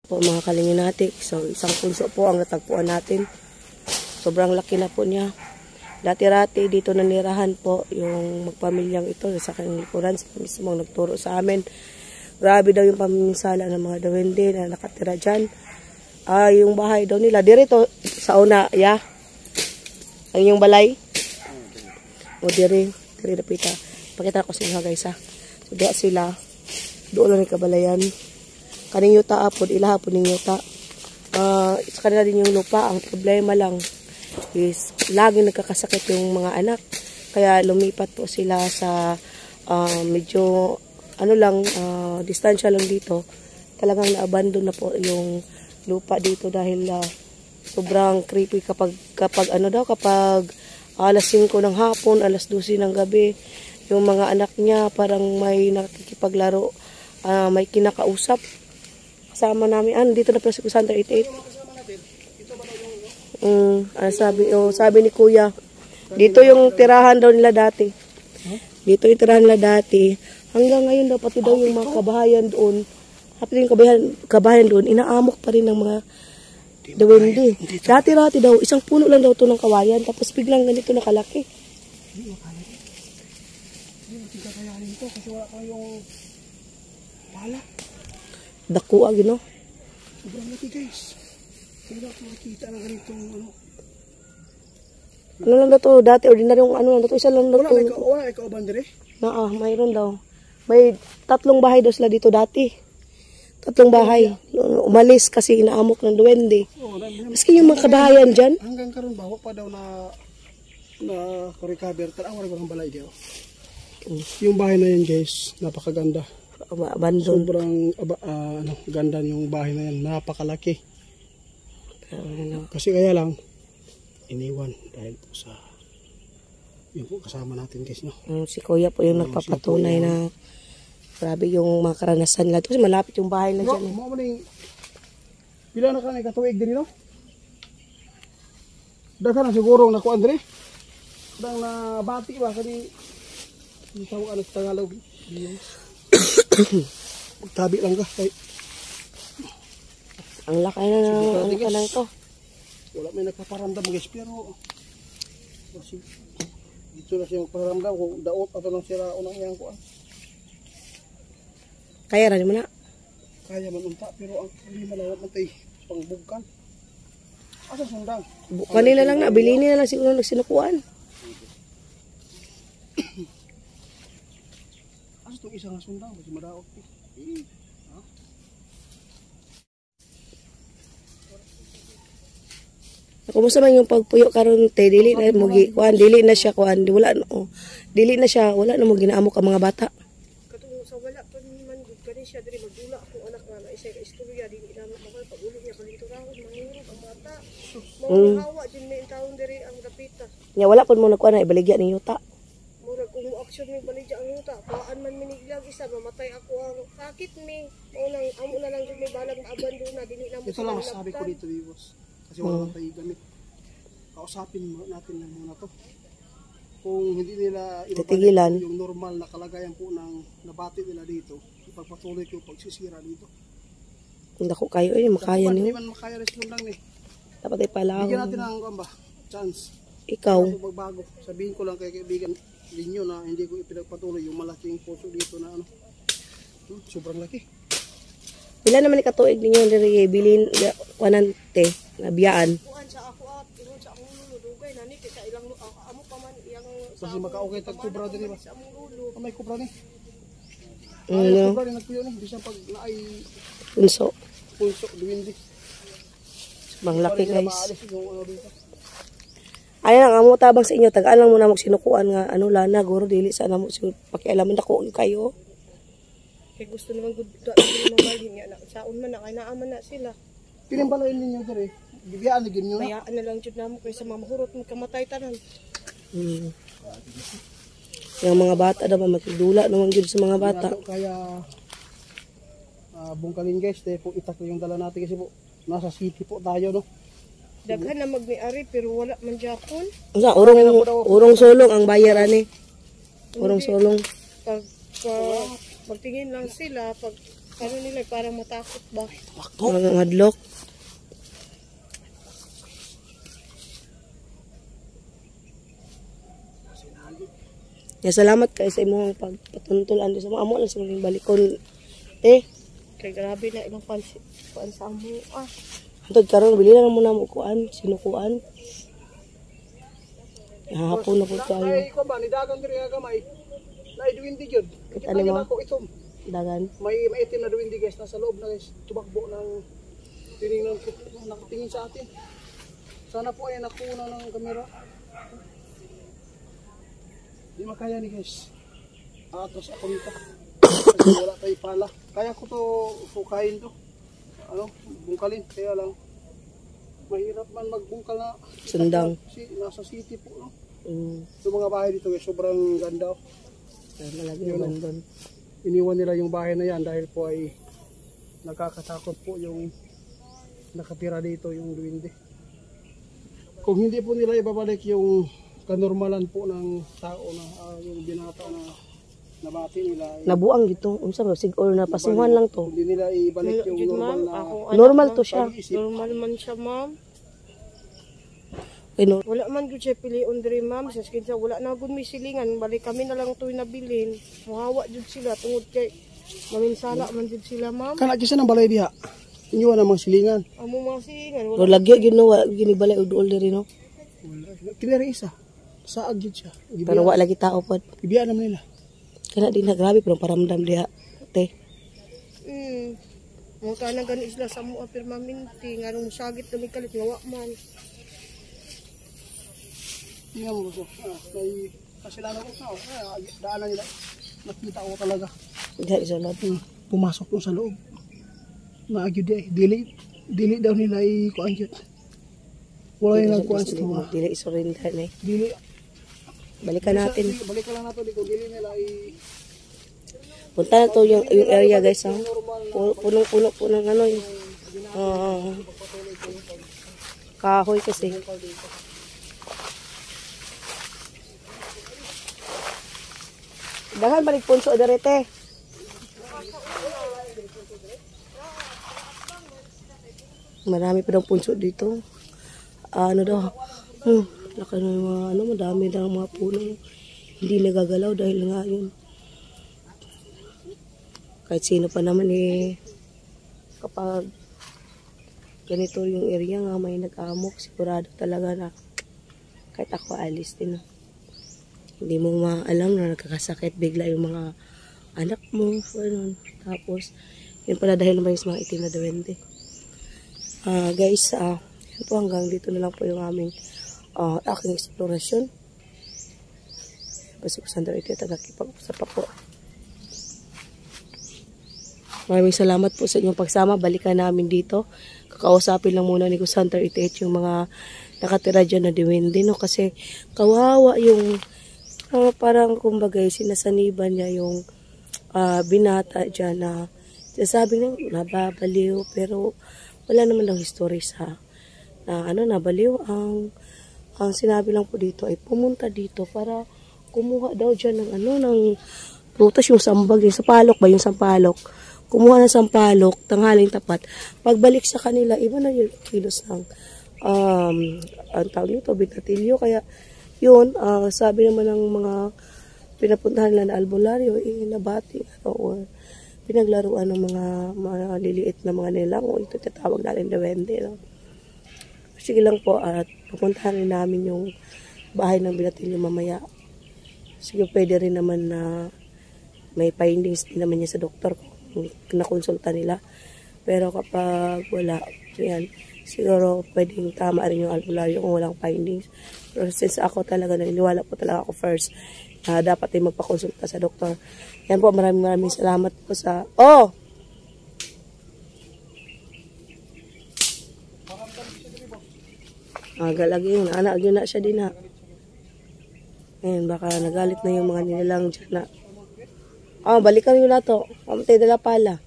Po mga kalingin natin, so isang pulso po ang natagpuan natin. Sobrang laki na po niya. Dati-rati dito nanirahan po yung magpamilyang ito sa kanyang likuran. Sila mismo ang nagturo sa amin. Grabe daw yung pamiminsala ng mga duwende na nakatira dyan. Yung bahay daw nila, dirito sa una, ang yung balay. O diri napita. Pakita ko sa inyo guys ha. So diya sila, doon lang yung kabalayan. Kaning yuta apod, ilahapon ng yuta. Sa kanila din yung lupa. Ang problema lang is laging nagkakasakit yung mga anak. Kaya lumipat po sila sa medyo distansya lang dito. Talagang na-abandon na po yung lupa dito dahil sobrang creepy kapag alas 5 ng hapon, alas 12 ng gabi, yung mga anak niya parang may nakikipaglaro, may kinakausap. Kasama namin, dito na pala si Kusandra 88. Sabi ni Kuya, dito yung tirahan daw nila dati. Dito yung tirahan nila dati. Hanggang ngayon daw, pati daw yung mga kabahayan doon, kabahayan doon, inaamok pa rin ng mga duwende. Dati-rati daw, isang puno lang daw ito ng kawayan, tapos biglang ganito nakalaki. Hindi kakayanin to kasi wala kayong pala. Dakuha, gino. Sobrang laki guys. Hindi ako makikita na ganitong Ano lang daw to, dati ordinaryong lang daw to, isa lang daw to. Wala ikaw bandere? Mayroon daw. May 3 bahay daw sila dito dati. 3 bahay. Umalis kasi inaamok ng duwende. Maski yung mga kabahayan dyan. Hanggang karon baho pa daw na recover. Tara-awar ko ng balay daw. Yung bahay na yan guys, napakaganda. Abandon. Sobrang ganda yung bahay na yan. Napakalaki. Kasi kaya lang, iniwan dahil po sa yung po kasama natin guys. No? Si Kuya po yung nagpapatunay na grabe yung mga karanasan nila. Kasi malapit yung bahay na dyan. Pila na ka na katuig din no? Daka na siguro na ko Andre. Dang na bati ba kani hindi tawo ano sa Tagalog. Tabi lang ka kay ang laki na ito. Wala may nagpaparamdam guys pero kasi dito na siya magpaparamdam kung daot ato lang sila unang iyang kuan. Kaya rin mo na. Kaya man unta pero ang problema lang man tay pangbugkan. Asa sundang? Kanila lang na bilhin na lang siguro nagsinukuan. Asa tong isang sundang kasi madaot. Kumusta man yung pagpuyo karon te dili na mo kuan, dili na siya kuan, wala na mo ginaamok ang mga bata. Katong sa wala pa man gud kani siya diri magdula akong anak na isa ka istorya dili na makal pagulo niya kalito ra mangurot ang bata. Mo hawa din ni taon diri ang dapita. Nya wala pud mo nagkuan na ibaligya ning yuta. Murag kung action mi baligya ang yuta, kuan man miniglag isa mamatay ako ang sakit mi. Amo na lang jud may balag na abandon na dili na mo. Ito lang masasabi ko dito, Vivos. Kasi wala tayo gamit. Kausapin natin lang muna to. Kung hindi nila titigilan yung normal na kalagayan po ng nabati nila dito, ipagpatuloy ko pagsisira dito. Kung dako kayo makaya niyo. Hindi man makaya rin lang ni. Dapat ay pala. Bigyan natin ng chance. Ikaw. Magbago. Sabihin ko lang kay kaibigan ninyo na hindi ko ipinagpatuloy yung malaking puso dito na sobrang laki. Pila naman ikatuig ninyo diri bilin kuanante na biyaan. Kuan sa ako at ingon sa among lulo dugay nani kay sa ilang amo pa man iyang kasi maka-okay tag kubra diri ba? Sa among lulo. May kubra ni. Ano? Kubra ni nagpuyo ni bisan pag naay Punso duwindi. Mang laki guys. Ay lang amo tabang sa inyo tagaan lang muna mo sinukuan nga lana guro dili sa namo si pakialaman dako kayo. Kay gusto naman gud mabalhin nga na saon man na kay naaman na sila. Pinambalain ninyo diri. Bibiyaan gyud nyo. Bayaan na lang jud namo kay sa mamahurot mo kamatay tanan. Yung mga bata daw makidula naman jud sa mga bata. Kaya bungkalin guys, po itak yung dala natin kasi po nasa city po tayo no. Daghan na magmi-ari pero wala man Japon. Usa urong solong ang bayar ani. Urong solong. Pag magtingin lang sila pag Ano nila, parang matakot ba? Mga madlock. Ya, salamat kayo sa imong pagpatuntulan sa mga amo lang sa mga balikon. Kay grabe na ilang pansa mo. Antod karon bili na muna mo kuan, sinukuan. Hapon na po tayo. Ay, ko ba, nidagan diri nga gamay. Naiduwindi gyud. Kita Ano niyo mo? ako itom. Dagan. May maitim na duwindi guys, nasa loob na guys. Tumakbo ng tiningnan ko, nakatingin sa atin. Sana po ay nakuna ng kamera. Di makaya ni guys. Atras ako nito. Kasi wala tayo pala. Kaya ko to sukahin to. Ano, bungkalin. Kaya lang, mahirap man magbungkal na. Sundang. Nasa city po, no? Yung mga bahay dito guys, sobrang ganda. malagi naman doon. Iniwan nila yung bahay na yan dahil po ay nakakatakot po yung nakatira dito yung duwende. Kung hindi po nila ibabalik yung kanormalan po ng tao na yung binata na nabati nila. Nabuang gito. Unsa ba siguro na pasuhan lang to. Hindi nila ibalik yung normal na Normal to siya. pag-iisip. Normal man siya, ma'am. Kino Wala man gud siya pilion diri, ma'am. Sa kinsa wala na gud may silingan, balik kami na lang toy nabilin. Muhawa jud sila tungod kay maminsala man jud sila, ma'am. Kana kisa ng balay diha. Inyuan ang mga silingan. Amo mga silingan Pero lagi ginawa ginibalay og duol diri no. Kinari isa. Saag yun siya. Pero wa lagi tao pod. Ibiyaan naman nila. Kana din na grabe pero paramdam diha. Te. Mga kanang gani sila sa mo permanente nganong sagit kami kalit nga wa man. Tingnan mo gusto. May kasalanan ko tao. Daanan nila. Nakita ko talaga. Diha sa loob. Pumasok ko sa loob. Naagyo di. Dili daw nila kuan yun. Wala yung nagkuhan sa mga. Dili isurrender na. Dili. Balikan natin. Balikan lang natin. Kung dili nila Punta na to yung area guys. Punong-puno po ng ano yung kahoy kasi. Dahan balik punso adarete. Marami pa daw punso dito. Ano daw? Laki na yung mga, madami daw mga puno. Hindi nagagalaw dahil nga yun. Kahit sino pa naman kapag ganito yung area nga may nag-amok, sigurado talaga na kahit ako alis din. Hindi mo maalam na nagkakasakit bigla yung mga anak mo. Ganun. Tapos, yun pala dahil may mga itim na duwende. Guys, yun po hanggang dito na lang po yung aming aking eksplorasyon. Basta ko sandal ito tagakipag-usap pa po. Maraming salamat po sa inyong pagsama. Balikan namin dito. Kakausapin lang muna ni Kusantar Itiit yung mga nakatira dyan na duwende, no? Kasi kawawa yung parang kumbaga sinasaniban niya yung binata dyan na sabi niya nababaliw pero wala naman daw history sa nabaliw. Ang sinabi lang po dito ay pumunta dito para kumuha daw dyan ng prutas, yung sambag, yung sampalok ba, yung sampalok. Kumuha ng sampalok, tanghaling tapat. Pagbalik sa kanila, iba na yung kilos ng ang tawag nito, binatilyo. Kaya yun, sabi naman ng mga pinapuntahan nila na albularyo, nabati or pinaglaruan ng mga maliliit na mga nilang o ito tatawag natin duwende. No? Sige lang po at pupuntahan rin namin yung bahay ng binatilyo mamaya. Sige pwede rin naman na may findings din naman niya sa doktor kung nakonsulta nila. Pero kapag wala, yan, siguro pwedeng tama rin yung albularyo kung walang findings. Pero since ako talaga, naniniwala po talaga ako first, dapat ay magpakonsulta sa doktor. Yan po, maraming salamat po sa... Galagi yun. Anak yun na siya din ha. Ayan, baka nagalit na yung mga nilalang dyan na. Balikan nyo na to. Kamatay dala pala.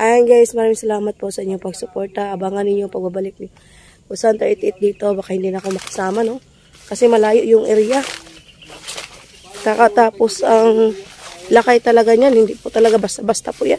Ayan guys, maraming salamat po sa inyong pagsuporta. Abangan ninyo yung pagbabalik ni Kusantar Itiit dito. Baka hindi na ako makasama, no? Kasi malayo yung area. Kakatapos ang lakay talaga niyan. Hindi po talaga basta-basta po yan.